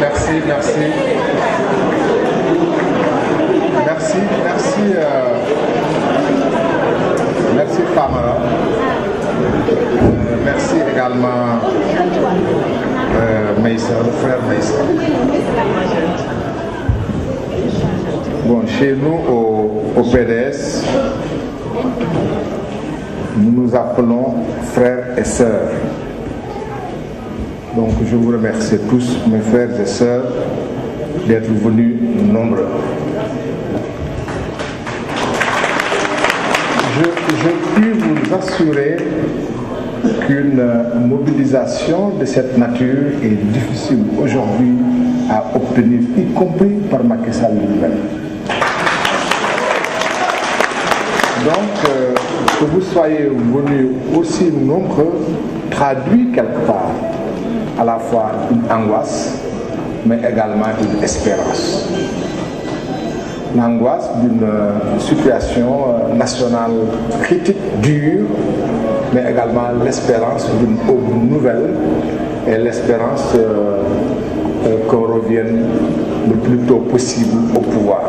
Merci, merci. Merci, merci. Merci Pamela. Merci également Maïssa, le frère Maïssa. Bon, chez nous au PDS, nous nous appelons frères et sœurs. Donc je vous remercie tous, mes frères et sœurs, d'être venus nombreux. Je puis vous assurer qu'une mobilisation de cette nature est difficile aujourd'hui à obtenir, y compris par Macky Sall lui-même. Donc, que vous soyez venus aussi nombreux traduit quelque part à la fois une angoisse, mais également une espérance. L'angoisse d'une situation nationale critique, dure, mais également l'espérance d'une aube nouvelle et l'espérance qu'on revienne le plus tôt possible au pouvoir.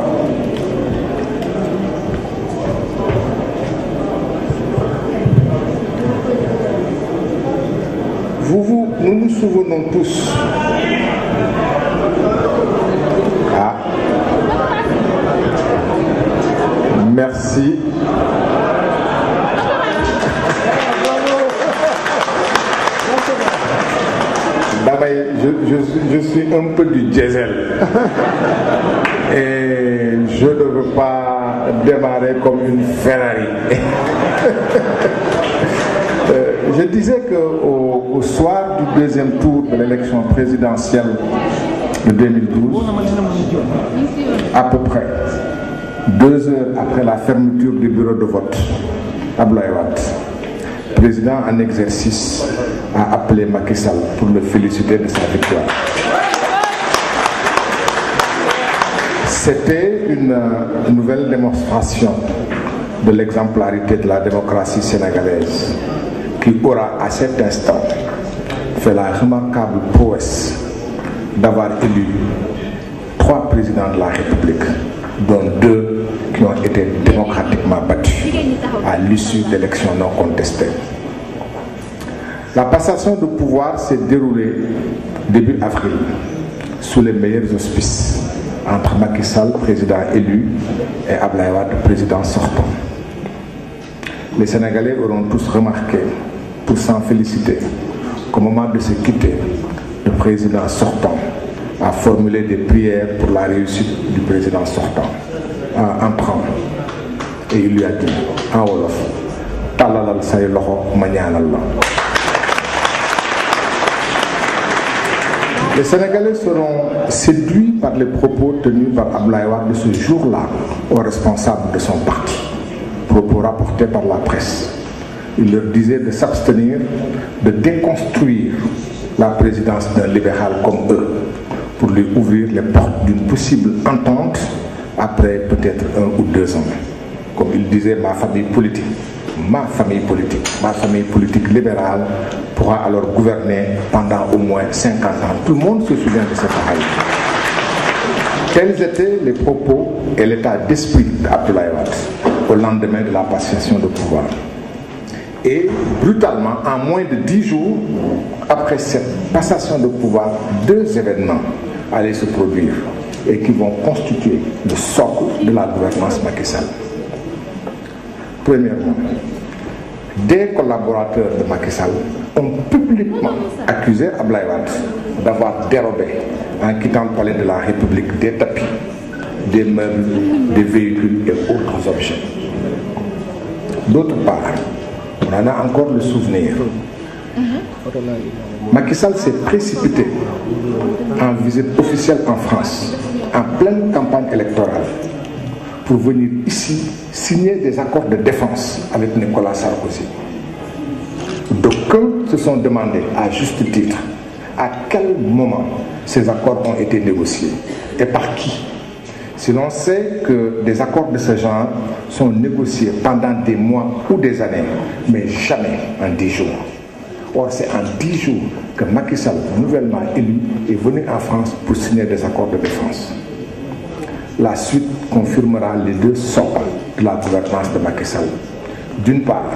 Nous nous souvenons tous. Ah. Merci. Je suis un peu du diesel. Et je ne veux pas démarrer comme une Ferrari. Je disais qu'au soir du deuxième tour de l'élection présidentielle de 2012, à peu près 2 heures après la fermeture du bureau de vote, Abdoulaye Wade, président en exercice, a appelé Macky Sall pour le féliciter de sa victoire. C'était une nouvelle démonstration de l'exemplarité de la démocratie sénégalaise, qui aura à cet instant fait la remarquable prouesse d'avoir élu 3 présidents de la République, dont 2 qui ont été démocratiquement battus à l'issue d'élections non contestées. La passation de pouvoir s'est déroulée début avril sous les meilleurs auspices entre Macky Sall, président élu, et Abdoulaye Wade, président sortant. Les Sénégalais auront tous remarqué, pour s'en féliciter, qu'au moment de se quitter, le président sortant a formulé des prières pour la réussite du président sortant en entrant. Et il lui a dit en wolof, talalal say loxo ma ñaanal la. Les Sénégalais seront séduits par les propos tenus par Abdoulaye Wade de ce jour-là aux responsables de son parti, propos rapportés par la presse. Il leur disait de s'abstenir de déconstruire la présidence d'un libéral comme eux pour lui ouvrir les portes d'une possible entente après peut-être 1 ou 2 ans. Comme il disait, ma famille politique libérale pourra alors gouverner pendant au moins 50 ans. Tout le monde se souvient de cette phrase. Tels étaient les propos et l'état d'esprit d'Abdoulaye Wade au lendemain de la passation de pouvoir. Et brutalement, en moins de 10 jours, après cette passation de pouvoir, 2 événements allaient se produire et qui vont constituer le socle de la gouvernance Macky Sall. Premièrement, des collaborateurs de Macky Sall ont publiquement accusé Abdoulaye Wade d'avoir dérobé, en quittant le palais de la République, des tapis, des meubles, des véhicules et autres objets. D'autre part, on en a encore le souvenir. Macky Sall s'est précipité en visite officielle en France, en pleine campagne électorale, pour venir ici signer des accords de défense avec Nicolas Sarkozy. D'aucuns se sont demandé, à juste titre, à quel moment ces accords ont été négociés et par qui. Si l'on sait que des accords de ce genre sont négociés pendant des mois ou des années, mais jamais en 10 jours. Or, c'est en 10 jours que Macky Sall, nouvellement élu, est venu en France pour signer des accords de défense. La suite confirmera les deux socles de la gouvernance de Macky Sall. D'une part,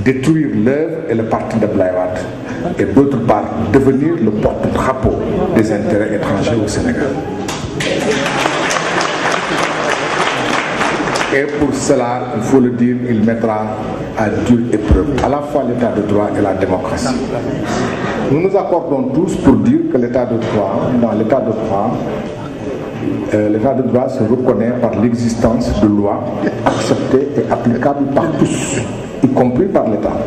détruire l'œuvre et le parti de Abdoulaye Wade, et d'autre part, devenir le porte-drapeau des intérêts étrangers au Sénégal. Et pour cela, il faut le dire, il mettra à dure épreuve à la fois l'état de droit et la démocratie. Nous nous accordons tous pour dire que l'état de droit, dans l'état de droit se reconnaît par l'existence de lois acceptées et applicables par tous, y compris par l'État.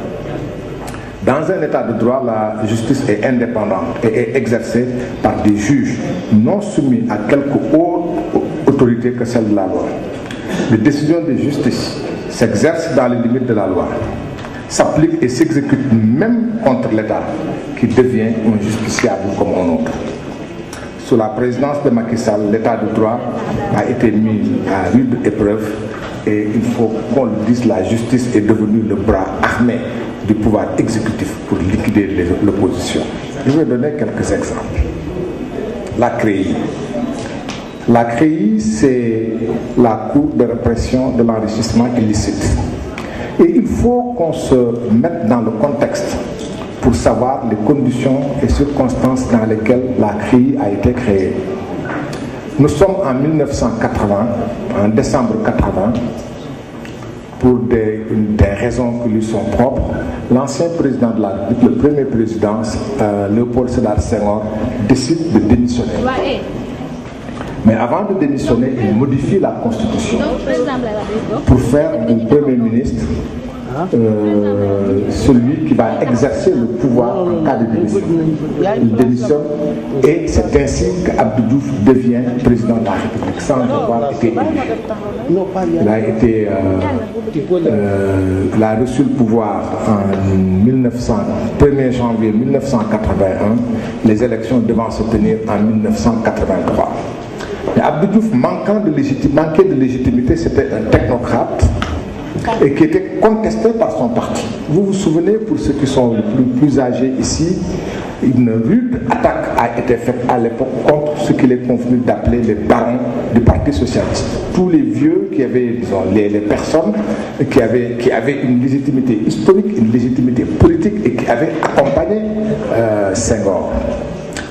Dans un état de droit, la justice est indépendante et est exercée par des juges non soumis à quelque autre autorité que celle de la loi. Les décisions de justice s'exercent dans les limites de la loi, s'appliquent et s'exécutent même contre l'État, qui devient injusticiable comme un autre. Sous la présidence de Macky Sall, l'état de droit a été mis à rude épreuve et il faut qu'on le dise, la justice est devenue le bras armé du pouvoir exécutif pour liquider l'opposition. Je vais donner quelques exemples. La CREI. La CREI, c'est la Cour de répression de l'enrichissement illicite. Et il faut qu'on se mette dans le contexte pour savoir les conditions et circonstances dans lesquelles la CREI a été créée. Nous sommes en 1980, en décembre 80, pour des raisons qui lui sont propres. L'ancien président de la République, le premier président, Léopold Sédar Senghor, décide de démissionner. Mais avant de démissionner, il modifie la Constitution pour faire du Premier ministre celui qui va exercer le pouvoir en cas de démission. Il démissionne et c'est ainsi qu'Abdou Diouf devient président de la République sans avoir été élu. Il a reçu le pouvoir en 1er janvier 1981, les élections devant se tenir en 1983. Mais Abdou Diouf, manquait de légitimité, c'était un technocrate et qui était contesté par son parti. Vous vous souvenez, pour ceux qui sont les plus âgés ici, une rude attaque a été faite à l'époque contre ce qu'il est convenu d'appeler les barons du Parti Socialiste. Tous les vieux qui avaient, disons, les personnes qui avaient une légitimité historique, une légitimité politique et qui avaient accompagné Senghor.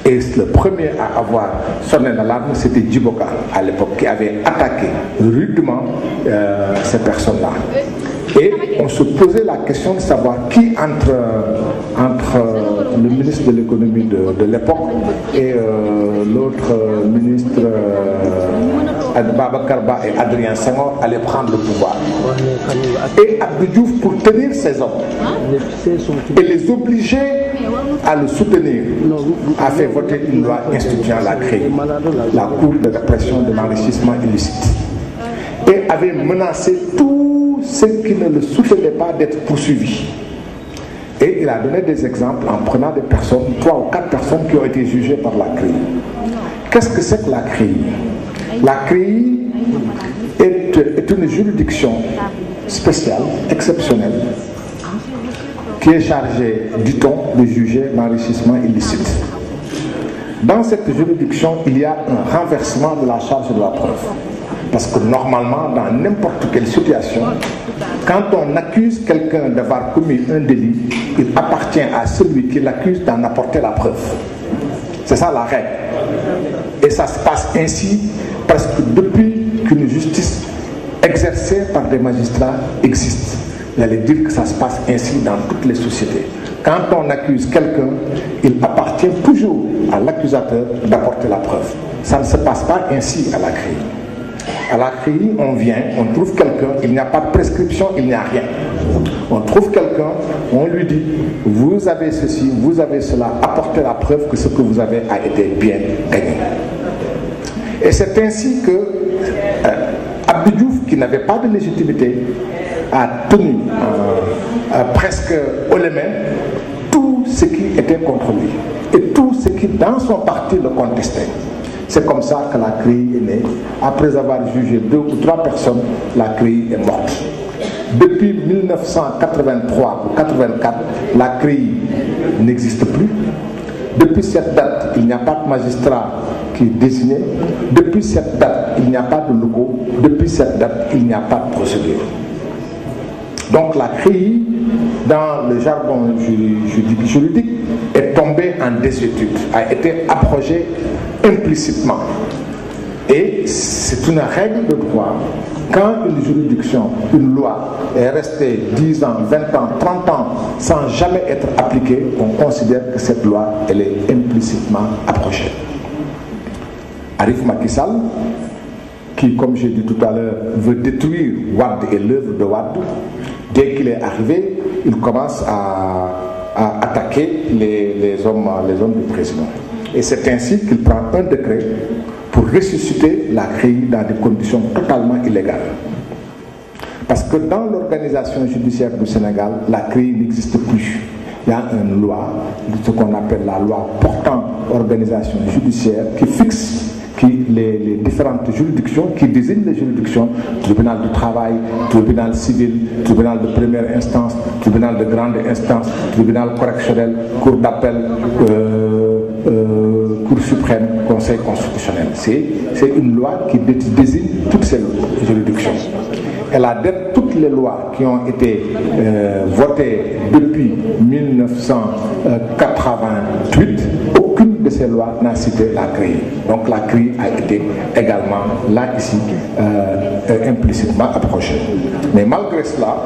Et le premier à avoir sonné l'alarme, c'était Djiboka, à l'époque, qui avait attaqué rudement ces personnes-là. Et on se posait la question de savoir qui, entre le ministre de l'économie de l'époque et l'autre ministre Babacar Ba et Adrien Senghor, allait prendre le pouvoir. Et Abdou Diouf, pour tenir ces hommes et les obliger à le soutenir, a fait voter une loi instituant la CREI, la Cour de répression de l'enrichissement illicite, et avait menacé tous ceux qui ne le soutenaient pas d'être poursuivis. Et il a donné des exemples en prenant des personnes, 3 ou 4 personnes qui ont été jugées par la CREI. Qu'est-ce que c'est que la CREI? La CREI est une juridiction spéciale, exceptionnelle, qui est chargée, dit-on, de juger l'enrichissement illicite. Dans cette juridiction, il y a un renversement de la charge de la preuve. Parce que normalement, dans n'importe quelle situation, quand on accuse quelqu'un d'avoir commis un délit, il appartient à celui qui l'accuse d'en apporter la preuve. C'est ça la règle. Et ça se passe ainsi presque depuis qu'une justice exercée par des magistrats existe. J'allais dire que ça se passe ainsi dans toutes les sociétés. Quand on accuse quelqu'un, il appartient toujours à l'accusateur d'apporter la preuve. Ça ne se passe pas ainsi à la CREI. À la CREI, on vient, on trouve quelqu'un, il n'y a pas de prescription, il n'y a rien. On trouve quelqu'un, on lui dit, vous avez ceci, vous avez cela, apportez la preuve que ce que vous avez a été bien gagné. Et c'est ainsi que Abdou Diouf, qui n'avait pas de légitimité, a tenu presque haut les mains tout ce qui était contre lui et tout ce qui dans son parti le contestait. C'est comme ça que la CREI est née. Après avoir jugé 2 ou 3 personnes, la CREI est morte. depuis 1983 ou 84, la CREI n'existe plus. Depuis cette date, il n'y a pas de magistrat qui est désigné. Depuis cette date, il n'y a pas de locaux. Depuis cette date, il n'y a pas de procédure. Donc la CREI, dans le jargon juridique, est tombée en désuétude, a été abrogée implicitement. Et c'est une règle de droit. Quand une juridiction, une loi est restée 10 ans, 20 ans, 30 ans sans jamais être appliquée, on considère que cette loi, elle est implicitement abrogée. Arif Macky Sall, qui, comme j'ai dit tout à l'heure, veut détruire Wade et l'œuvre de Wade, dès qu'il est arrivé, il commence à attaquer les hommes du président. Et c'est ainsi qu'il prend un décret pour ressusciter la CREI dans des conditions totalement illégales. Parce que dans l'organisation judiciaire du Sénégal, la CREI n'existe plus. Il y a une loi, ce qu'on appelle la loi portant organisation judiciaire, qui fixe les différentes juridictions, qui désignent les juridictions: tribunal du travail, tribunal civil, tribunal de première instance, tribunal de grande instance, tribunal correctionnel, cour d'appel, Cour suprême, Conseil constitutionnel. C'est une loi qui désigne toutes ces juridictions. Elle adhère toutes les lois qui ont été votées depuis 1988. Aucune de ces lois n'a cité la CREI. Donc la CREI a été également, là, ici, implicitement approchée. Mais malgré cela,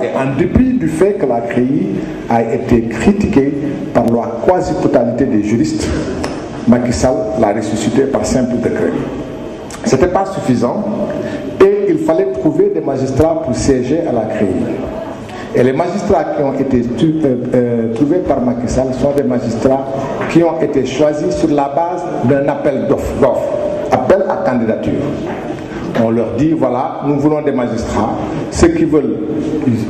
et en dépit du fait que la CREI a été critiquée par la quasi-totalité des juristes, Macky Sall l'a ressuscité par simple décret. Ce n'était pas suffisant et il fallait trouver des magistrats pour siéger à la CREI. Et les magistrats qui ont été trouvés par Macky Sall sont des magistrats qui ont été choisis sur la base d'un appel d'offres, appel à candidature. On leur dit, voilà, nous voulons des magistrats, ceux qui veulent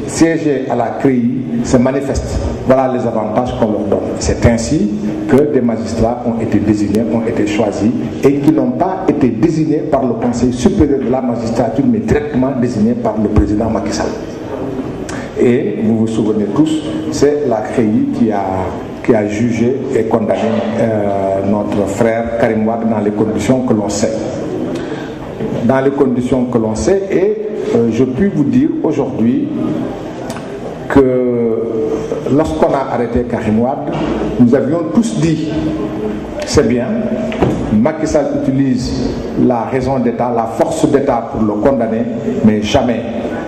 siéger à la CREI se manifestent. Voilà les avantages qu'on leur donne. C'est ainsi que des magistrats ont été désignés, ont été choisis et qui n'ont pas été désignés par le Conseil supérieur de la magistrature, mais directement désignés par le président Macky Sall. Et vous vous souvenez tous, c'est la CREI qui a jugé et condamné notre frère Karim Wade dans les conditions que l'on sait. Dans les conditions que l'on sait, et je puis vous dire aujourd'hui que lorsqu'on a arrêté Karim Wade, nous avions tous dit, c'est bien, Macky Sall utilise la raison d'État, la force d'État pour le condamner, mais jamais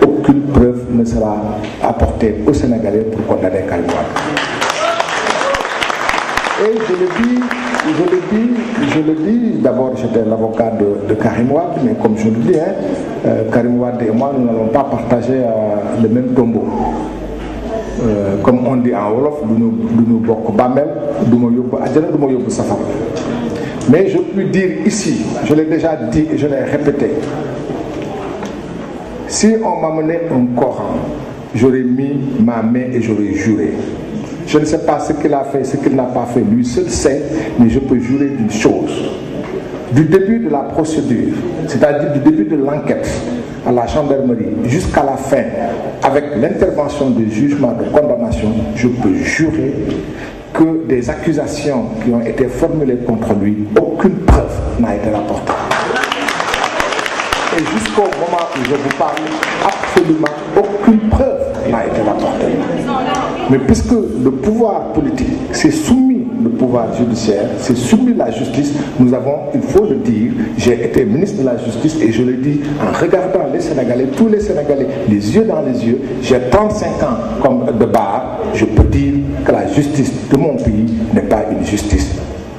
aucune preuve ne sera apportée aux Sénégalais pour condamner Karim Wade. Et je le dis, d'abord j'étais l'avocat de Karim Wade, mais comme je le dis, Karim Wade et moi, nous n'allons pas partager le même tombeau. Comme on dit en Wolof, nous bokk bàmmeel, du ma yóbbu àjjana, du ma yóbbu safara. Mais je puis dire ici, je l'ai déjà dit et je l'ai répété, si on m'amenait un Coran, j'aurais mis ma main et j'aurais juré. Je ne sais pas ce qu'il a fait, ce qu'il n'a pas fait, lui seul sait, mais je peux jurer d'une chose. Du début de la procédure, c'est-à-dire du début de l'enquête à la gendarmerie jusqu'à la fin, avec l'intervention du jugement de condamnation, je peux jurer que des accusations qui ont été formulées contre lui, aucune preuve n'a été rapportée. Et jusqu'au moment où je vous parle, absolument aucune preuve n'a été rapportée. Mais puisque le pouvoir politique s'est soumis au pouvoir judiciaire, s'est soumis à la justice, nous avons, il faut le dire, j'ai été ministre de la Justice et je le dis en regardant les Sénégalais, tous les Sénégalais, les yeux dans les yeux, j'ai 35 ans comme de barre, je peux dire que la justice de mon pays n'est pas une justice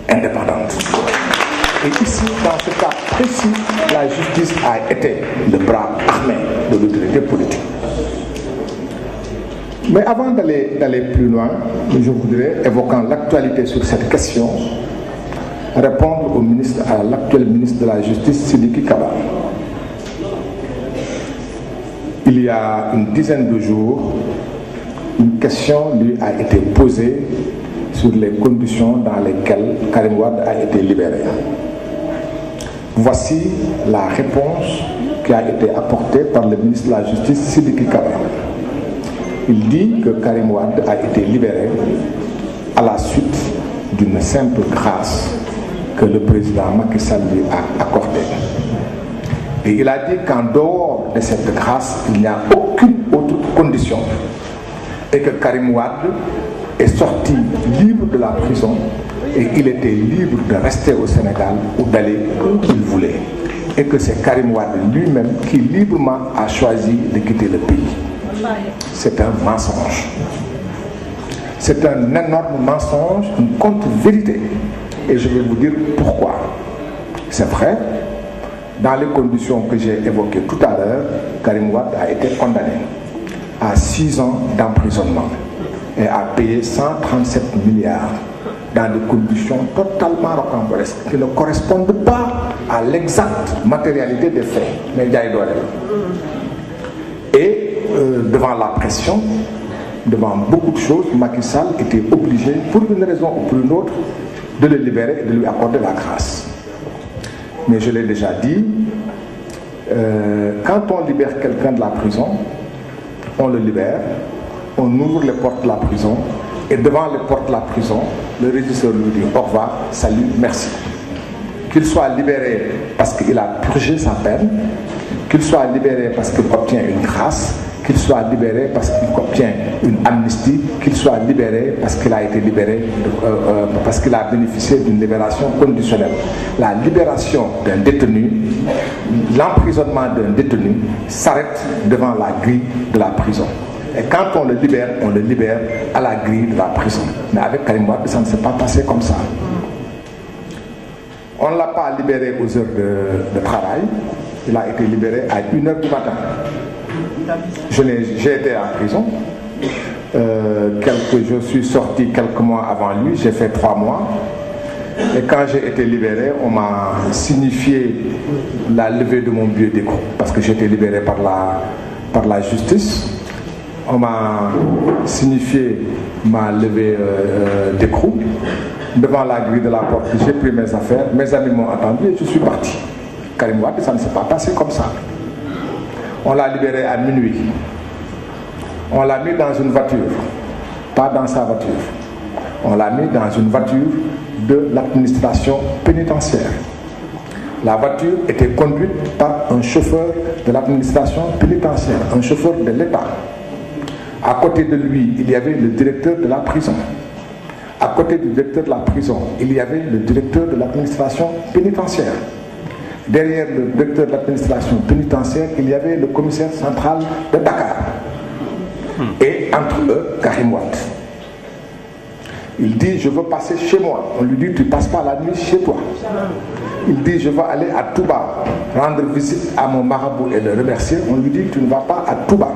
indépendante. Et ici, dans ce cas précis, la justice a été le bras armé de l'autorité politique. Mais avant d'aller plus loin, je voudrais, évoquant l'actualité sur cette question, répondre à l'actuel ministre de la Justice, Sidiki Kaba. Il y a une dizaine de jours, une question lui a été posée sur les conditions dans lesquelles Karim Wade a été libéré. Voici la réponse qui qui a été apporté par le ministre de la Justice, Sidiki Kaba. Il dit que Karim Wade a été libéré à la suite d'une simple grâce que le président Macky Sall lui a accordée. Et il a dit qu'en dehors de cette grâce, il n'y a aucune autre condition. Et que Karim Wade est sorti libre de la prison et il était libre de rester au Sénégal ou d'aller où il voulait. Et que c'est Karim Wade lui-même qui librement a choisi de quitter le pays. C'est un mensonge. C'est un énorme mensonge, une contre-vérité. Et je vais vous dire pourquoi. C'est vrai, dans les conditions que j'ai évoquées tout à l'heure, Karim Wade a été condamné à 6 ans d'emprisonnement et a payé 137 milliards dans des conditions totalement rocambolesques qui ne correspondent pas à l'exacte matérialité des faits. Mais et devant la pression, devant beaucoup de choses, Macky Sall était obligé, pour une raison ou pour une autre, de le libérer et de lui accorder la grâce. Mais je l'ai déjà dit, quand on libère quelqu'un de la prison, on le libère, on ouvre les portes de la prison, et devant les portes de la prison, le régisseur lui dit au revoir, salut, merci. Qu'il soit libéré parce qu'il a purgé sa peine, qu'il soit libéré parce qu'il obtient une grâce, qu'il soit libéré parce qu'il obtient une amnistie, qu'il soit libéré parce qu'il a été libéré, parce qu'il a bénéficié d'une libération conditionnelle. La libération d'un détenu, l'emprisonnement d'un détenu s'arrête devant la grille de la prison. Et quand on le libère à la grille de la prison. Mais avec Karim Wade, ça ne s'est pas passé comme ça. On ne l'a pas libéré aux heures de travail, il a été libéré à 1h du matin. J'ai été en prison, je suis sorti quelques mois avant lui, j'ai fait 3 mois. Et quand j'ai été libéré, on m'a signifié la levée de mon billet d'écoute, parce que j'étais libéré par la justice. On m'a signifié ma levée d'écrou. Devant la grille de la porte, j'ai pris mes affaires, mes amis m'ont attendu et je suis parti. Karim Wade, ça ne s'est pas passé comme ça. On l'a libéré à minuit. On l'a mis dans une voiture, pas dans sa voiture. On l'a mis dans une voiture de l'administration pénitentiaire. La voiture était conduite par un chauffeur de l'administration pénitentiaire, un chauffeur de l'État. À côté de lui, il y avait le directeur de la prison. À côté du directeur de la prison, il y avait le directeur de l'administration pénitentiaire. Derrière le directeur de l'administration pénitentiaire, il y avait le commissaire central de Dakar. Et entre eux, Karim Wade. Il dit, je veux passer chez moi. On lui dit, tu ne passes pas la nuit chez toi. Il dit, je veux aller à Touba, rendre visite à mon marabout et le remercier. On lui dit, tu ne vas pas à Touba.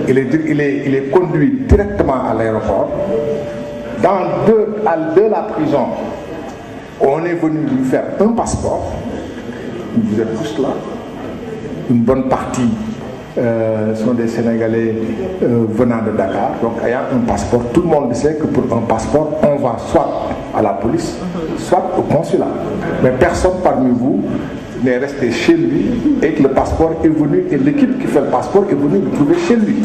Il est conduit directement à l'aéroport. De la prison, on est venu lui faire un passeport. Vous êtes tous là. Une bonne partie sont des Sénégalais venant de Dakar. Donc il y a un passeport. Tout le monde sait que pour un passeport, on va soit à la police, soit au consulat. Mais personne parmi vous n'est resté chez lui et que le passeport est venu, et l'équipe qui fait le passeport est venue le trouver chez lui.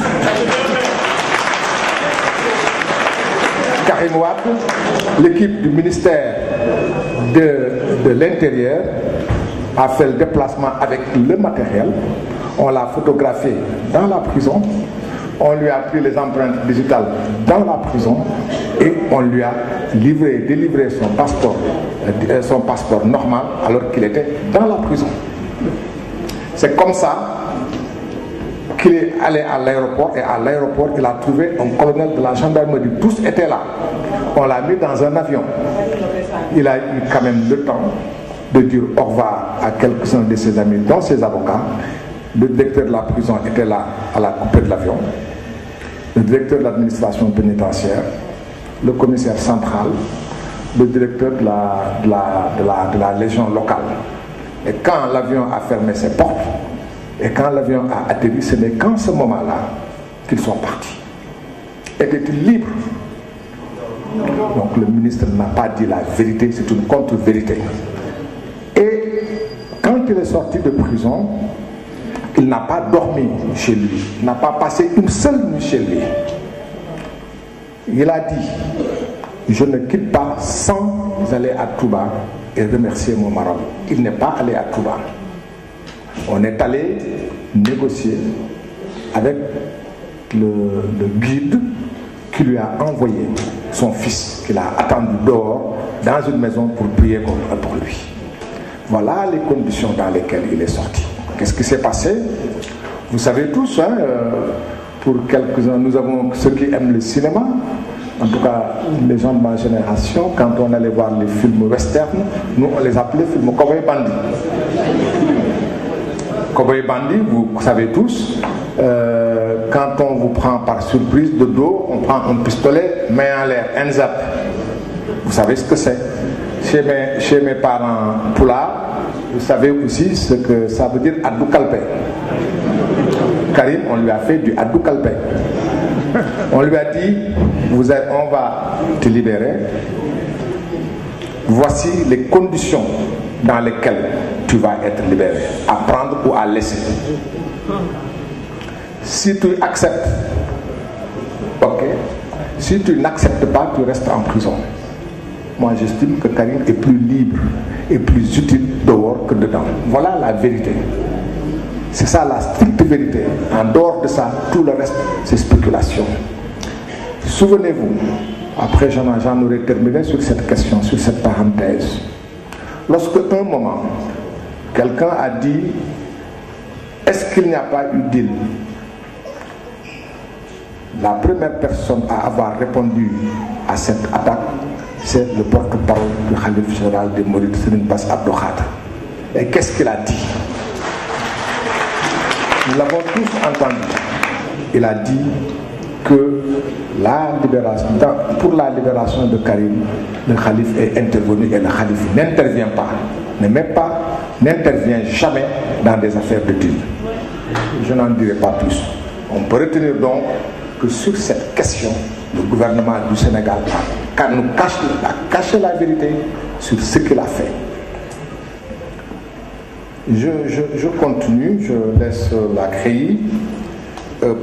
Karim Wade, l'équipe du ministère de l'Intérieur a fait le déplacement avec le matériel. On l'a photographié dans la prison. On lui a pris les empreintes digitales dans la prison et on lui a délivré son passeport normal alors qu'il était dans la prison. C'est comme ça qu'il est allé à l'aéroport, et à l'aéroport il a trouvé un colonel de la gendarmerie. Tous étaient là. On l'a mis dans un avion. Il a eu quand même le temps de dire au revoir à quelques-uns de ses amis, dont ses avocats. Le directeur de la prison était là à la coupée de l'avion. Le directeur de l'administration pénitentiaire, le commissaire central, le directeur de la légion locale. Et quand l'avion a fermé ses portes, et quand l'avion a atterri, ce n'est qu'en ce moment-là qu'ils sont partis. Était-il libre? Donc le ministre n'a pas dit la vérité, c'est une contre-vérité. Et quand il est sorti de prison, Il n'a pas dormi chez lui, il n'a pas passé une seule nuit chez lui. Il a dit, je ne quitte pas sans aller à Touba et remercier mon marabout. Il n'est pas allé à Touba. On est allé négocier avec le guide qui lui a envoyé son fils, qu'il a attendu dehors dans une maison pour prier pour lui. Voilà les conditions dans lesquelles il est sorti. Qu'est-ce qui s'est passé? Vous savez tous, hein, pour quelques-uns, nous avons ceux qui aiment le cinéma, en tout cas les gens de ma génération, quand on allait voir les films westerns, nous on les appelait films Cowboy Bandit. Cowboy Bandit, vous savez tous, quand on vous prend par surprise de dos, on prend un pistolet, main en l'air, hands up. Vous savez ce que c'est. Chez mes parents Poula, vous savez aussi ce que ça veut dire Adou Kalpe. Karim, on lui a fait du Adou Kalpe. On lui a dit, on va te libérer. Voici les conditions dans lesquelles tu vas être libéré, à prendre ou à laisser. Si tu acceptes, ok. Si tu n'acceptes pas, tu restes en prison. Moi, j'estime que Karim est plus libre et plus utile dehors que dedans. Voilà la vérité. C'est ça la stricte vérité. En dehors de ça, tout le reste, c'est spéculation. Souvenez-vous, après j'en aurais terminé sur cette question, sur cette parenthèse. Lorsque un moment, quelqu'un a dit, est-ce qu'il n'y a pas eu deal? La première personne à avoir répondu à cette attaque, c'est le porte-parole du Khalife général des Mourides, Serigne Bass Abdou Khadre. Et qu'est-ce qu'il a dit? Nous l'avons tous entendu. Il a dit que pour la libération de Karim, le Khalife est intervenu et le Khalife n'intervient pas, n'intervient jamais dans des affaires de deal. Je n'en dirai pas plus. On peut retenir donc que sur cette question, le gouvernement du Sénégal a caché la vérité sur ce qu'il a fait. Je continue, je laisse la CREI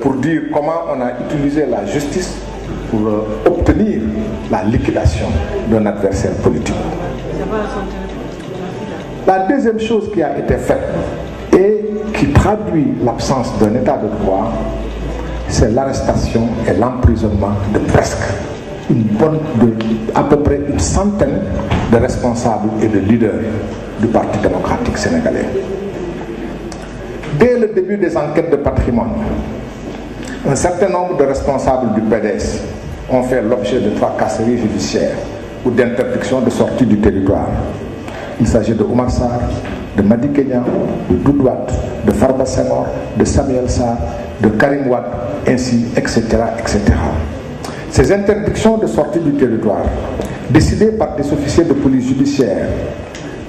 pour dire comment on a utilisé la justice pour obtenir la liquidation d'un adversaire politique. La deuxième chose qui a été faite et qui traduit l'absence d'un état de droit, c'est l'arrestation et l'emprisonnement de presque à peu près une centaine de responsables et de leaders du Parti démocratique sénégalais. Dès le début des enquêtes de patrimoine, un certain nombre de responsables du PDS ont fait l'objet de tracasseries judiciaires ou d'interdiction de sortie du territoire. Il s'agit de Oumar Sarr, de Madi Kenya, de Doudou Wade, de Farba Senghor, de Samuel Sarr, de Karim Wade, ainsi, etc., etc. Ces interdictions de sortie du territoire, décidées par des officiers de police judiciaire,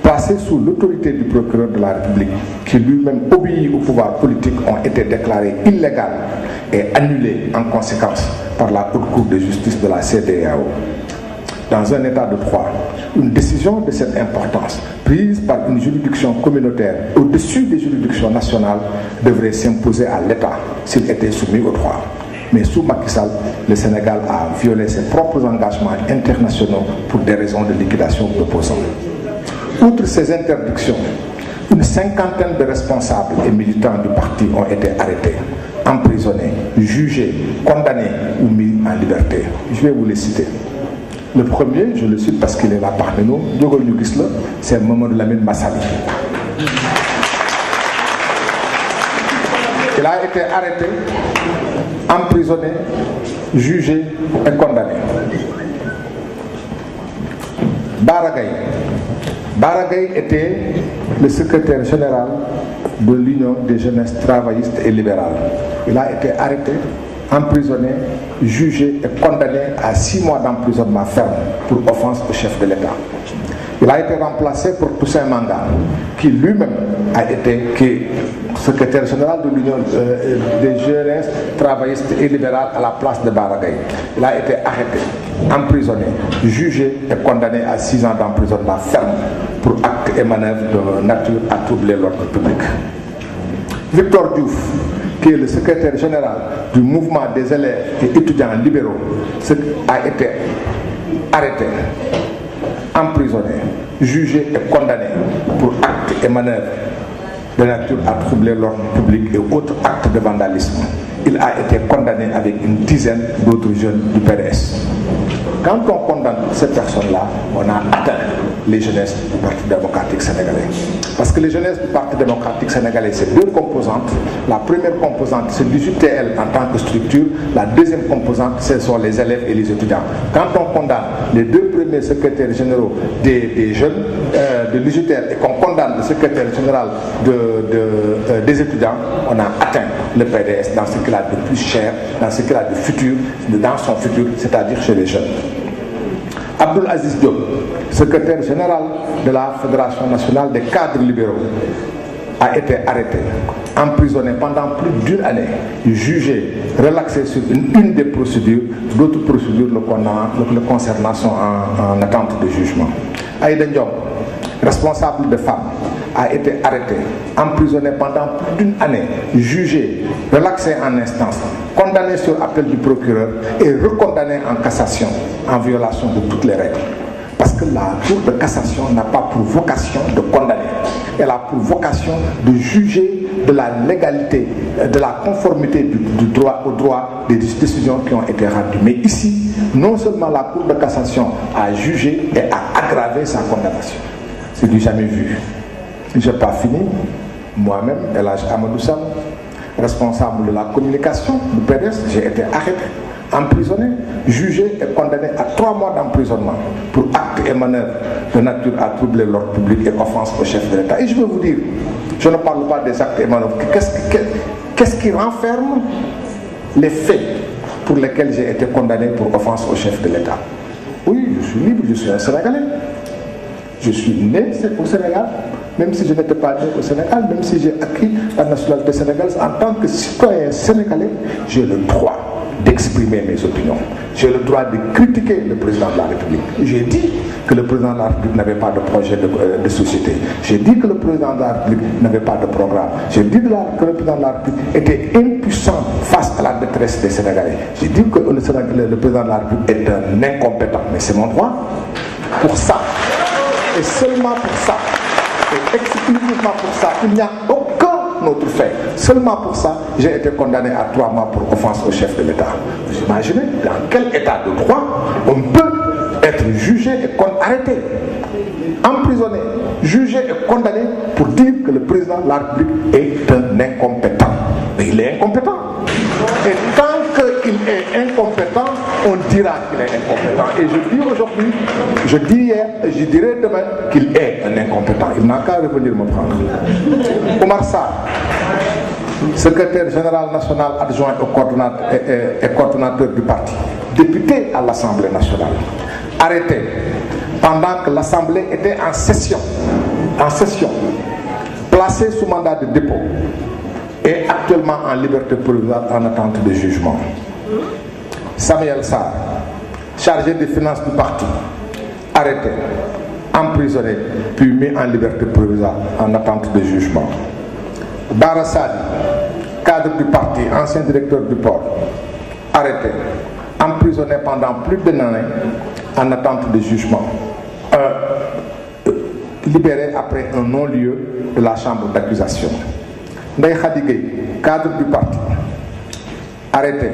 placés sous l'autorité du procureur de la République, qui lui-même obéit au pouvoir politique, ont été déclarées illégales et annulées en conséquence par la Haute Cour de justice de la CEDEAO. Dans un état de droit, une décision de cette importance, prise par une juridiction communautaire au-dessus des juridictions nationales, devrait s'imposer à l'État s'il était soumis au droit. Mais sous Macky Sall, le Sénégal a violé ses propres engagements internationaux pour des raisons de liquidation d'opposants. Outre ces interdictions, une cinquantaine de responsables et militants du parti ont été arrêtés, emprisonnés, jugés, condamnés ou mis en liberté. Je vais vous les citer. Le premier, je le cite parce qu'il est là parmi nous, c'est Mamadou Lamine Massali. Il a été arrêté, emprisonné, jugé et condamné. Baragay était le secrétaire général de l'Union des jeunesses travaillistes et libérales. Il a été arrêté, emprisonné, jugé et condamné à 6 mois d'emprisonnement ferme pour offense au chef de l'État. Il a été remplacé pour Toussaint Manga, qui lui-même a été secrétaire général de l'Union des jeunesses travaillistes et libérales à la place de Baragay. Il a été arrêté, emprisonné, jugé et condamné à 6 ans d'emprisonnement ferme pour actes et manœuvres de nature à troubler l'ordre public. Victor Diouf, qui est le secrétaire général du mouvement des élèves et étudiants libéraux, a été arrêté, emprisonné, jugé et condamné pour actes et manœuvres de nature à troubler l'ordre public et autres actes de vandalisme. Il a été condamné avec une dizaine d'autres jeunes du PDS. Quand on condamne ces personnes-là, on a atteint les jeunesses du Parti démocratique sénégalais. Parce que les jeunesses du Parti démocratique sénégalais, c'est deux composantes. La première composante, c'est l'UJTL en tant que structure. La deuxième composante, ce sont les élèves et les étudiants. Quand on condamne les deux premiers secrétaires généraux des jeunes de l'UJTL et qu'on condamne le secrétaire général des étudiants, on a atteint le PDS dans ce qu'il a de plus cher, dans ce qu'il a de futur, dans son futur, c'est-à-dire chez les jeunes. Abdoul Aziz Diop, secrétaire général de la Fédération nationale des cadres libéraux, a été arrêté, emprisonné pendant plus d'une année, jugé, relaxé sur une des procédures. D'autres procédures le concernant sont en attente de jugement. Aïda Ndiom, responsable de femmes, a été arrêté, emprisonné pendant plus d'une année, jugé, relaxé en instance, condamné sur appel du procureur et recondamné en cassation en violation de toutes les règles. Parce que la Cour de cassation n'a pas pour vocation de condamner, elle a pour vocation de juger de la légalité, de la conformité du droit au droit des décisions qui ont été rendues. Mais ici, non seulement la Cour de cassation a jugé et a aggravé sa condamnation. C'est du jamais vu. Je n'ai pas fini. Moi-même, El Hadj Amadou Sam, responsable de la communication du PDS, j'ai été arrêté, emprisonné, jugé et condamné à 3 mois d'emprisonnement pour actes et manœuvres de nature à troubler l'ordre public et offense au chef de l'État. Et je veux vous dire, je ne parle pas des actes et manœuvres. Qu'est-ce qui renferme les faits pour lesquels j'ai été condamné pour offense au chef de l'État? Oui, je suis libre, je suis un Sénégalais. Je suis né au Sénégal, même si je n'étais pas né au Sénégal, même si j'ai acquis la nationalité sénégalaise, en tant que citoyen sénégalais, j'ai le droit d'exprimer mes opinions. J'ai le droit de critiquer le président de la République. J'ai dit que le président de la République n'avait pas de projet de société. J'ai dit que le président de la République n'avait pas de programme. J'ai dit que le président de la République était impuissant face à la détresse des Sénégalais. J'ai dit que le président de la République est un incompétent. Mais c'est mon droit. Pour ça, et seulement pour ça, et exclusivement pour ça, il n'y a aucun autre fait. Seulement pour ça, j'ai été condamné à 3 mois pour offense au chef de l'État. Vous imaginez dans quel état de droit on peut être jugé et arrêté, emprisonné, jugé et condamné pour dire que le président de la République est un incompétent. Mais il est incompétent. Et tant qu'il est incompétent, on dira qu'il est incompétent. Et je dis aujourd'hui, je dis hier, et je dirai demain qu'il est un incompétent. Il n'a qu'à revenir me prendre. Oumar Sarr, secrétaire général national adjoint et coordonnateur du parti, député à l'Assemblée nationale, arrêté pendant que l'Assemblée était en session, placé sous mandat de dépôt et actuellement en liberté provisoire en attente de jugement. Samuel Sarr, chargé des finances du parti, arrêté, emprisonné, puis mis en liberté provisoire en attente de jugement. Bara Sadi, cadre du parti, ancien directeur du port, arrêté, emprisonné pendant plus d'une année en attente de jugement. Libéré après un non-lieu de la chambre d'accusation. Ndeye Khady Gueye, cadre du parti, arrêté,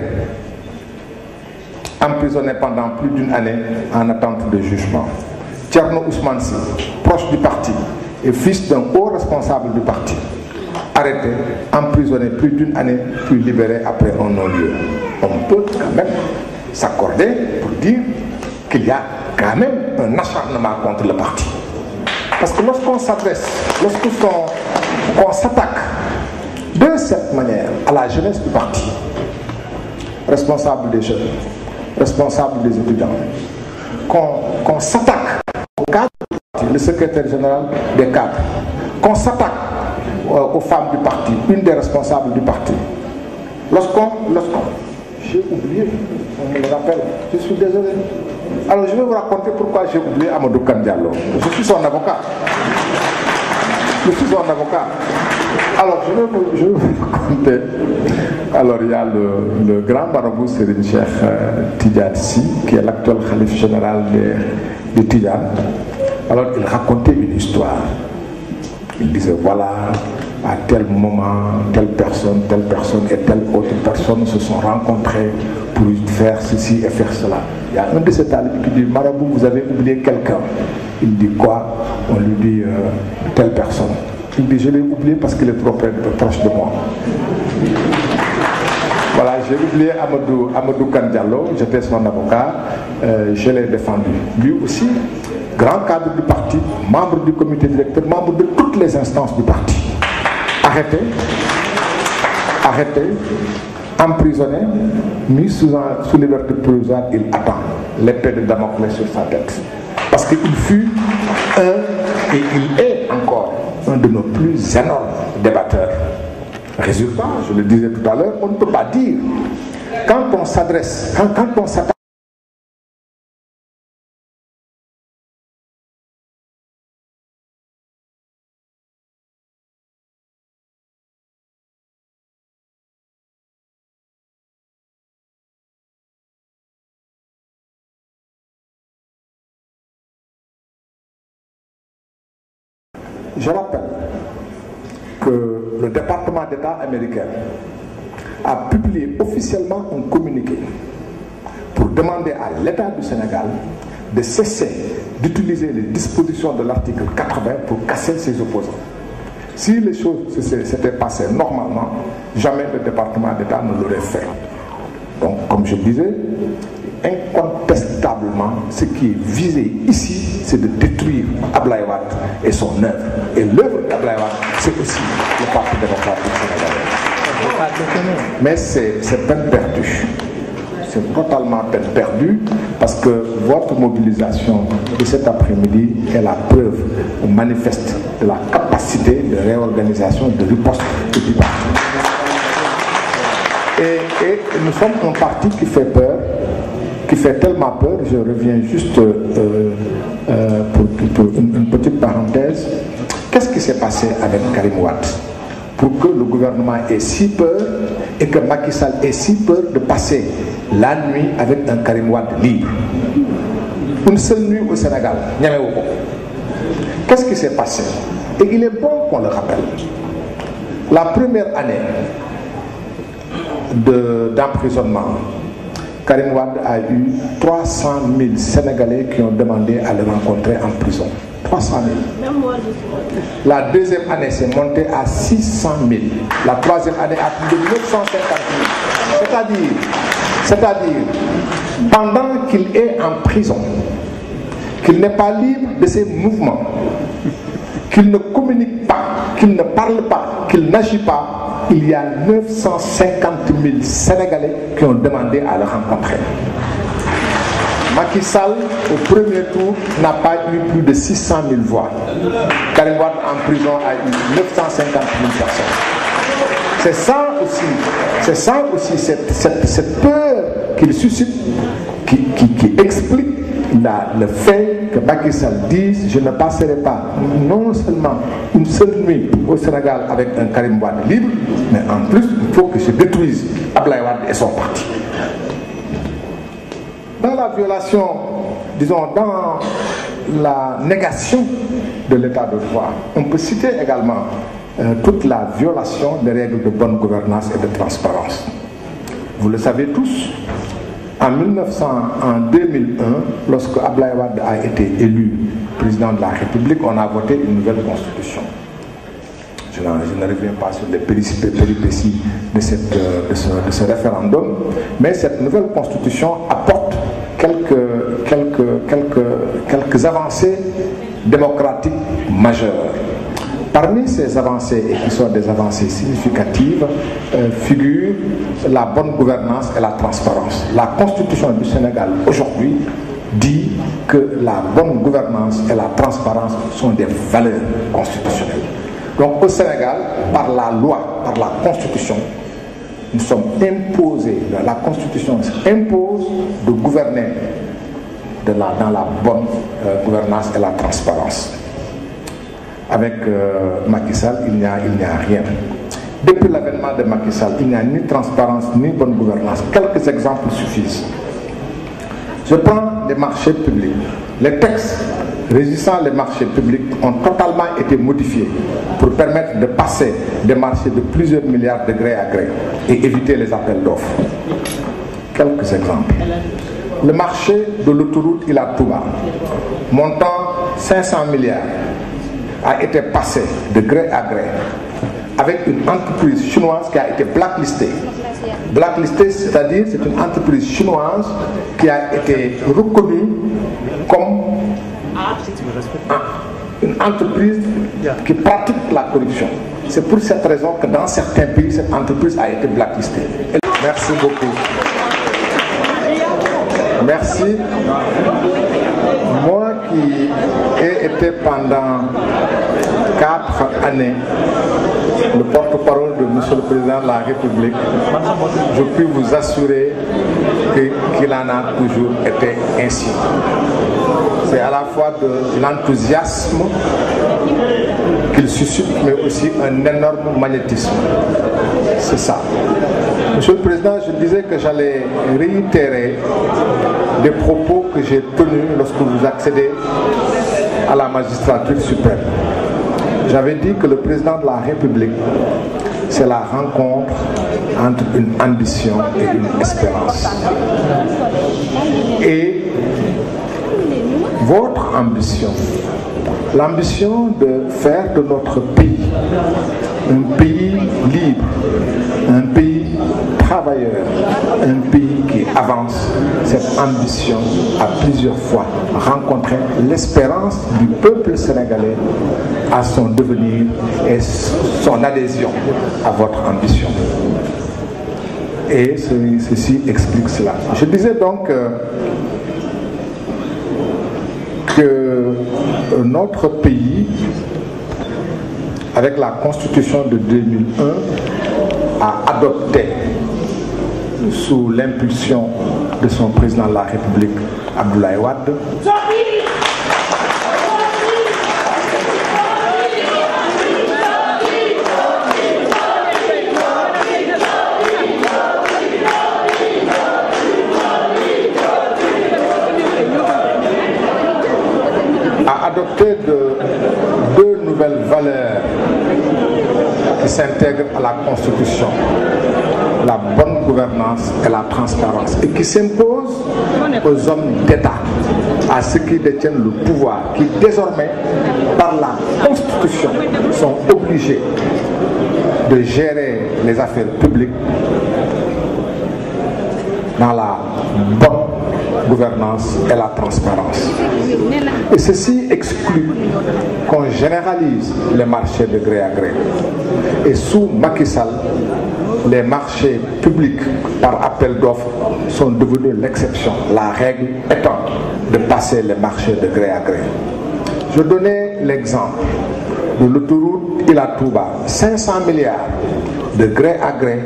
emprisonné pendant plus d'une année en attente de jugement. Thierno Ousmane Sy, proche du parti et fils d'un haut responsable du parti, arrêté, emprisonné plus d'une année, puis libéré après un non-lieu. On peut quand même s'accorder pour dire qu'il y a quand même un acharnement contre le parti. Parce que lorsqu'on s'adresse, lorsqu'on s'attaque de cette manière à la jeunesse du parti, responsable des jeunes, responsable des étudiants, qu'on s'attaque au cadre du parti, le secrétaire général des cadres, qu'on s'attaque aux femmes du parti, une des responsables du parti. J'ai oublié, on me le rappelle, je suis désolé. Alors je vais vous raconter pourquoi j'ai oublié Amadou Kane Diallo. Je suis son avocat. Je suis son avocat. Alors, je vais vous raconter. Alors, il y a le grand marabout Serigne Cheikh Tidiane Sy, qui est l'actuel khalife général de Tidiane. Alors, il racontait une histoire. Il disait, voilà, à tel moment, telle personne et telle autre personne se sont rencontrées pour faire ceci et faire cela. Il y a un de ces talibs qui dit, marabout, vous avez oublié quelqu'un. Il dit quoi? On lui dit, telle personne. Il dit, je l'ai oublié parce qu'il est trop proche de moi. Voilà, j'ai oublié Amadou Kandiallo, j'étais son avocat, je l'ai défendu. Lui aussi, grand cadre du parti, membre du comité directeur, membre de toutes les instances du parti. Arrêté, emprisonné, mis sous liberté provisoire, il attend l'épée de Damoclès sur sa tête. Parce qu'il fut et il est encore un de nos plus énormes débatteurs. Résultat, je le disais tout à l'heure, on ne peut pas dire, quand on s'adresse, quand on s'attaque, je rappelle que le département d'État américain a publié officiellement un communiqué pour demander à l'État du Sénégal de cesser d'utiliser les dispositions de l'article 80 pour casser ses opposants. Si les choses s'étaient passées normalement, jamais le département d'État ne l'aurait fait. Donc, comme je disais, incontestablement, ce qui est visé ici, c'est de détruire Abdoulaye Wade et son œuvre. Et l'œuvre d'Abdoulaye Wade, c'est aussi le Parti démocratique sénégalais. Mais c'est peine perdue. C'est totalement peine perdue parce que votre mobilisation de cet après-midi est la preuve manifeste de la capacité de réorganisation, de riposte du parti. Et nous sommes un parti qui fait peur, qui fait tellement peur, je reviens juste pour une petite parenthèse. Qu'est-ce qui s'est passé avec Karim Wade pour que le gouvernement ait si peur et que Macky Sall ait si peur de passer la nuit avec un Karim Wade libre? Une seule nuit au Sénégal, qu'est-ce qui s'est passé? Et il est bon qu'on le rappelle. La première année d'emprisonnement, Karim Wade a eu 300 000 Sénégalais qui ont demandé à le rencontrer en prison. 300 000. La deuxième année, c'est monté à 600 000. La troisième année, à plus de 950 000. C'est-à-dire, pendant qu'il est en prison, qu'il n'est pas libre de ses mouvements, qu'il ne communique pas, qu'il ne parle pas, qu'il n'agit pas, il y a 950 000 Sénégalais qui ont demandé à le rencontrer. Macky Sall, au premier tour, n'a pas eu plus de 600 000 voix. Karim Wade en prison a eu 950 000 personnes. C'est ça aussi cette peur qu'il suscite, qui explique le fait que Macky Sall dise je ne passerai pas non seulement une seule nuit au Sénégal avec un Karim Wade libre, mais en plus il faut que je détruise Abdoulaye Wade et son parti. Dans la violation, disons dans la négation de l'état de droit, on peut citer également toute la violation des règles de bonne gouvernance et de transparence. Vous le savez tous, en 2001, lorsque Abdoulaye Wade a été élu président de la République, on a voté une nouvelle constitution. Je ne reviens pas sur les péripéties de ce référendum, mais cette nouvelle constitution apporte quelques avancées démocratiques majeures. Parmi ces avancées, et qui sont des avancées significatives, figurent la bonne gouvernance et la transparence. La Constitution du Sénégal aujourd'hui dit que la bonne gouvernance et la transparence sont des valeurs constitutionnelles. Donc au Sénégal, par la loi, par la Constitution, nous sommes imposés, la Constitution impose de gouverner dans la bonne gouvernance et la transparence. avec Macky Sall, il n'y a rien. Depuis l'avènement de Macky Sall, il n'y a ni transparence ni bonne gouvernance. Quelques exemples suffisent. Je prends les marchés publics. Les textes régissant les marchés publics ont totalement été modifiés pour permettre de passer des marchés de plusieurs milliards de gré à gré et éviter les appels d'offres. Quelques exemples. Le marché de l'autoroute Ila Touba, montant 500 milliards, a été passé de gré à gré avec une entreprise chinoise qui a été blacklistée. Blacklistée, c'est-à-dire c'est une entreprise chinoise qui a été reconnue comme une entreprise qui pratique la corruption. C'est pour cette raison que dans certains pays, cette entreprise a été blacklistée. Merci beaucoup. Merci. Moi qui ai été pendant 4 années le porte-parole de M. le Président de la République, je puis vous assurer qu'il en a toujours été ainsi. C'est à la fois de l'enthousiasme qu'il suscite, mais aussi un énorme magnétisme. C'est ça. Monsieur le Président, je disais que j'allais réitérer des propos que j'ai tenus lorsque vous accédez à la magistrature suprême. J'avais dit que le Président de la République, c'est la rencontre entre une ambition et une espérance. Et votre ambition, l'ambition de faire de notre pays un pays libre, un pays travailleur, un pays qui avance, cette ambition a plusieurs fois rencontré l'espérance du peuple sénégalais à son devenir et son adhésion à votre ambition. Et ceci explique cela. Je disais donc que notre pays, avec la Constitution de 2001, a adopté, sous l'impulsion de son président de la République, Abdoulaye Wade, adopté deux nouvelles valeurs qui s'intègrent à la Constitution, la bonne gouvernance et la transparence, et qui s'imposent aux hommes d'État, à ceux qui détiennent le pouvoir, qui désormais, par la Constitution, sont obligés de gérer les affaires publiques dans la bonne gouvernance et la transparence. Et ceci exclut qu'on généralise les marchés de gré à gré. Et sous Macky Sall, les marchés publics par appel d'offres sont devenus l'exception, la règle étant de passer les marchés de gré à gré. Je donnais l'exemple de l'autoroute Ila Touba, 500 milliards de gré à gré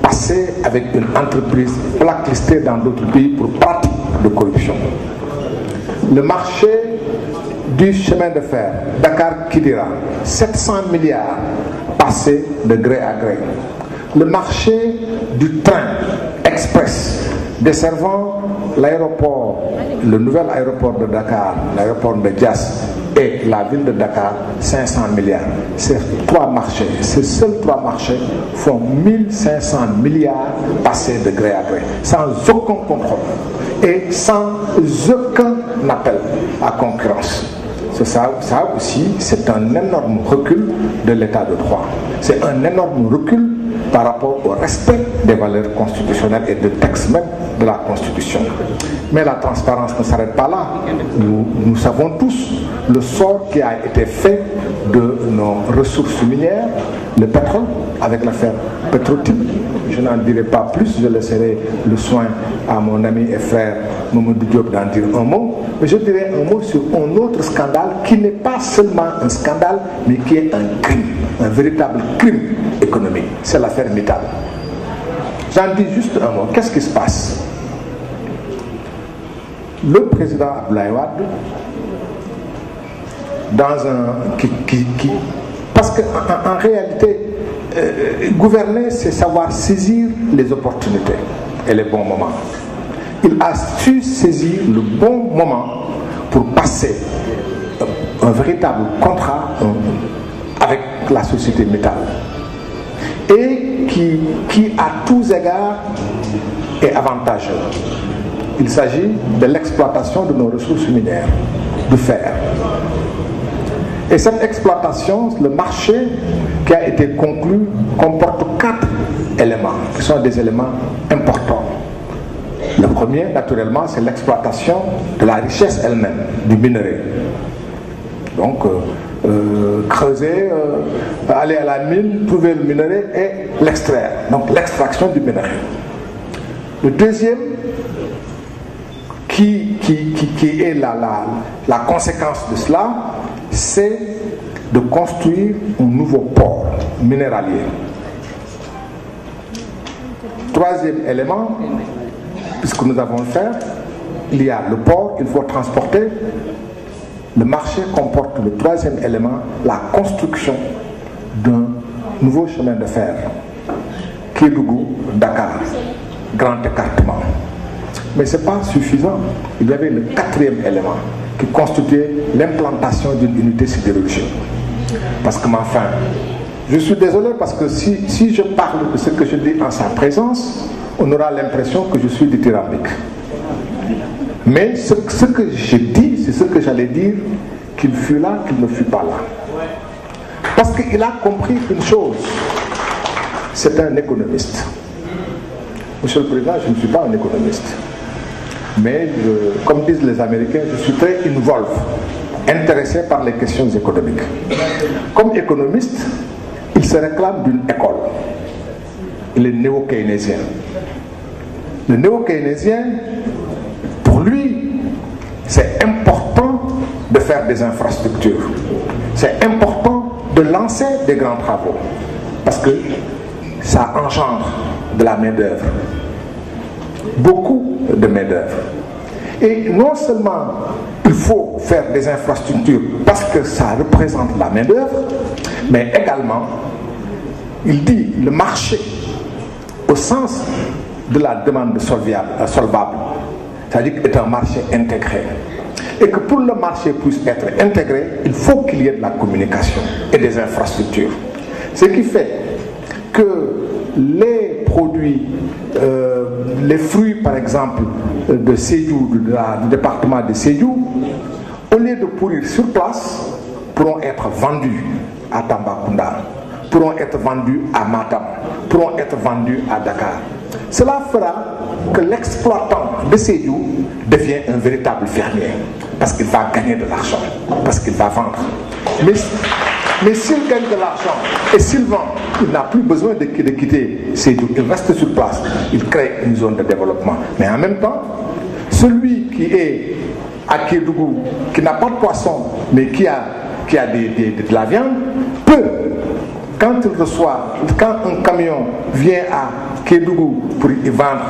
passés avec une entreprise blacklistée dans d'autres pays pour pratique de corruption. Le marché du chemin de fer Dakar-Kidira, 700 milliards passés de gré à gré. Le marché du train express desservant l'aéroport, le nouvel aéroport de Dakar, l'aéroport de Diass et la ville de Dakar, 500 milliards. Ces trois marchés, ces seuls trois marchés font 1500 milliards passés de gré à gré, sans aucun contrôle et sans aucun appel à concurrence. Ça aussi, c'est un énorme recul de l'état de droit. C'est un énorme recul par rapport au respect des valeurs constitutionnelles et des textes même de la Constitution. Mais la transparence ne s'arrête pas là. Nous savons tous le sort qui a été fait de nos ressources minières, le pétrole, avec l'affaire Petro-Tim. Je n'en dirai pas plus, je laisserai le soin à mon ami et frère Mamadou Diop d'en dire un mot. Mais je dirai un mot sur un autre scandale qui n'est pas seulement un scandale, mais qui est un crime, un véritable crime économique. C'est l'affaire Mittal. J'en dis juste un mot. Qu'est-ce qui se passe? Le président Abdoulaye Wade, parce qu'en réalité, gouverner, c'est savoir saisir les opportunités et les bons moments. Il a su saisir le bon moment pour passer un véritable contrat avec la société Mittal et qui à tous égards est avantageux. Il s'agit de l'exploitation de nos ressources minières, du fer. Et cette exploitation, le marché qui a été conclu, comporte 4 éléments qui sont des éléments importants. Le premier, naturellement, c'est l'exploitation de la richesse elle-même, du minerai. Donc, creuser, aller à la mine, trouver le minerai et l'extraire. Donc, l'extraction du minerai. Le deuxième, qui est la conséquence de cela, c'est de construire un nouveau port minéralier. Troisième élément, puisque nous avons le fer, il y a le port, il faut transporter. Le marché comporte le troisième élément, la construction d'un nouveau chemin de fer. Kédougou, Dakar, grand écartement. Mais ce n'est pas suffisant. Il y avait le quatrième élément qui constituait l'implantation d'une unité sidérurgique. Parce que, enfin, je suis désolé parce que si je parle de ce que je dis en sa présence, on aura l'impression que je suis dithyrambique. Mais ce que je dis, c'est ce que j'allais dire, qu'il fut là, qu'il ne fut pas là. Parce qu'il a compris une chose, c'est un économiste. Monsieur le Président, je ne suis pas un économiste. Mais, comme disent les Américains, je suis très involve, intéressé par les questions économiques. Comme économiste, il se réclame d'une école. Il est néo-keynésien. Le néo-keynésien, pour lui, c'est important de faire des infrastructures. C'est important de lancer des grands travaux. Parce que ça engendre de la main-d'œuvre. Beaucoup de main-d'œuvre. Et non seulement il faut faire des infrastructures parce que ça représente la main-d'œuvre, mais également, il dit le marché au sens de la demande solvable, c'est-à-dire qu'il est un marché intégré. Et que pour le marché puisse être intégré, il faut qu'il y ait de la communication et des infrastructures. Ce qui fait que les produits, les fruits par exemple de Sédhiou, du département de Sédhiou, au lieu de pourrir sur place, pourront être vendus à Tambacounda, pourront être vendus à Matam, pourront être vendus à Dakar. Cela fera que l'exploitant de Sédhiou devient un véritable fermier, parce qu'il va gagner de l'argent, parce qu'il va vendre. Mais s'il gagne de l'argent et s'il vend, il n'a plus besoin de quitter Sédhiou. Il reste sur place, il crée une zone de développement. Mais en même temps, celui qui est à Kédougou, qui n'a pas de poisson, mais qui a de la viande, peut, quand un camion vient à Kédougou pour y vendre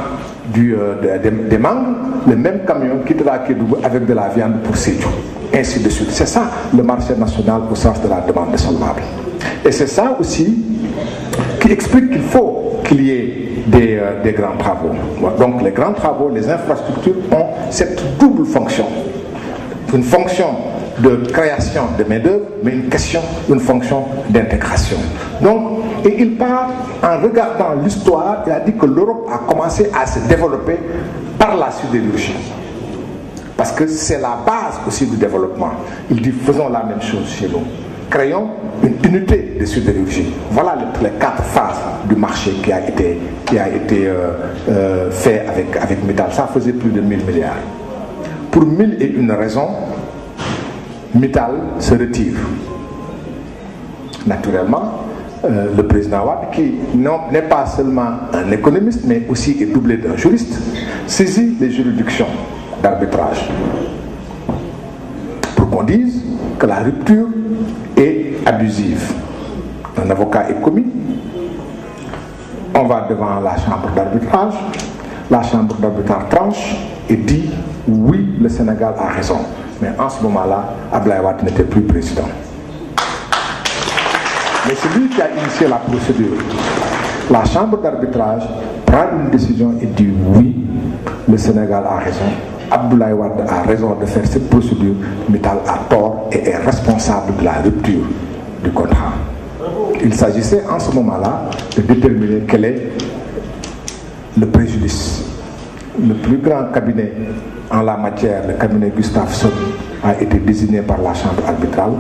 des mangues, le même camion quittera Kédougou avec de la viande pour Sédhiou. Ainsi de suite. C'est ça le marché national au sens de la demande solvable. Et c'est ça aussi qui explique qu'il faut qu'il y ait des grands travaux. Donc les grands travaux, les infrastructures ont cette double fonction. Une fonction de création de main-d'œuvre, mais une fonction d'intégration. Donc, et il part en regardant l'histoire, il a dit que l'Europe a commencé à se développer par la sidérurgie. Parce que c'est la base aussi du développement. Il dit, faisons la même chose chez nous. Créons une unité de sidérurgie. Voilà les 4 phases du marché qui a été fait avec Mittal. Ça faisait plus de 1000 milliards. Pour 1001 raisons, Mittal se retire. Naturellement, le président Wade, qui n'est pas seulement un économiste, mais aussi est doublé d'un juriste, saisit les juridictions d'arbitrage pour qu'on dise que la rupture est abusive. Un avocat est commis, on va devant la chambre d'arbitrage, la chambre d'arbitrage tranche et dit oui, le Sénégal a raison. Mais en ce moment-là, Abdoulaye Wade n'était plus président. Mais c'est lui qui a initié la procédure. La chambre d'arbitrage prend une décision et dit oui, le Sénégal a raison. Abdoulaye Wade a raison de faire cette procédure. Mittal a tort et est responsable de la rupture du contrat. Il s'agissait en ce moment-là de déterminer quel est le préjudice. Le plus grand cabinet en la matière, le cabinet Gustafsson, a été désigné par la chambre arbitrale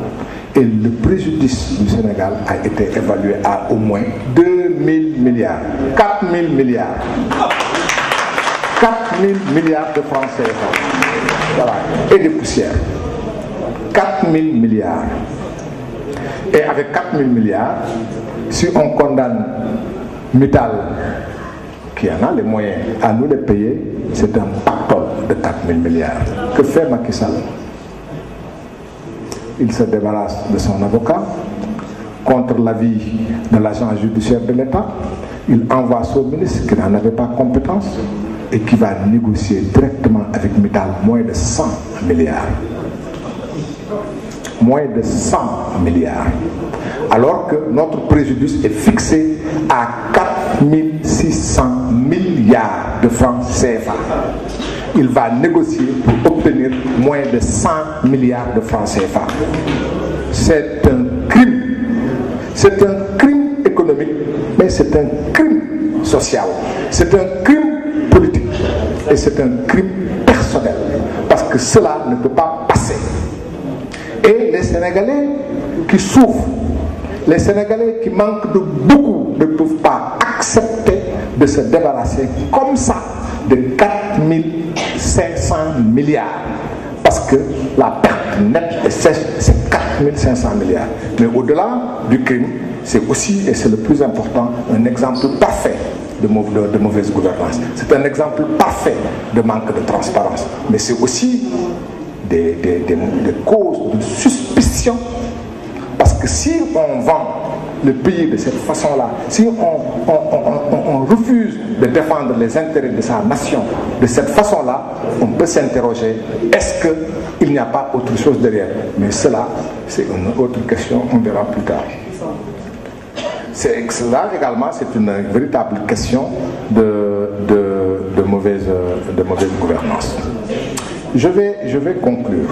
et le préjudice du Sénégal a été évalué à au moins 2000 milliards, 4000 milliards. 4000 milliards de francs CFA. Voilà. Et des poussières. 4000 milliards. Et avec 4000 milliards, si on condamne Mittal, qui en a les moyens, à nous les payer, c'est un pactole de 4000 milliards. Que fait Macky Sall? Il se débarrasse de son avocat contre l'avis de l'agent judiciaire de l'État. Il envoie son ministre qui n'en avait pas compétence et qui va négocier directement avec Mittal moins de 100 milliards. Moins de 100 milliards. Alors que notre préjudice est fixé à 4600 milliards de francs CFA. Il va négocier pour obtenir moins de 100 milliards de francs CFA. C'est un crime. C'est un crime économique, mais c'est un crime social. C'est un crime politique. Et c'est un crime personnel. Parce que cela ne peut pas passer. Et les Sénégalais qui souffrent, les Sénégalais qui manquent de beaucoup, ne peuvent pas accepter de se débarrasser comme ça de 4500 milliards. Parce que la perte nette et sèche, c'est 4500 milliards. Mais au-delà du crime, c'est aussi, et c'est le plus important, un exemple parfait de mauvaise gouvernance. C'est un exemple parfait de manque de transparence. Mais c'est aussi des causes de suspicion. Parce que si on vend le pays de cette façon-là, si on refuse de défendre les intérêts de sa nation de cette façon-là, on peut s'interroger, est-ce qu'il n'y a pas autre chose derrière? Mais cela, c'est une autre question, on verra plus tard. Cela également, c'est une véritable question de mauvaise gouvernance. Je vais conclure.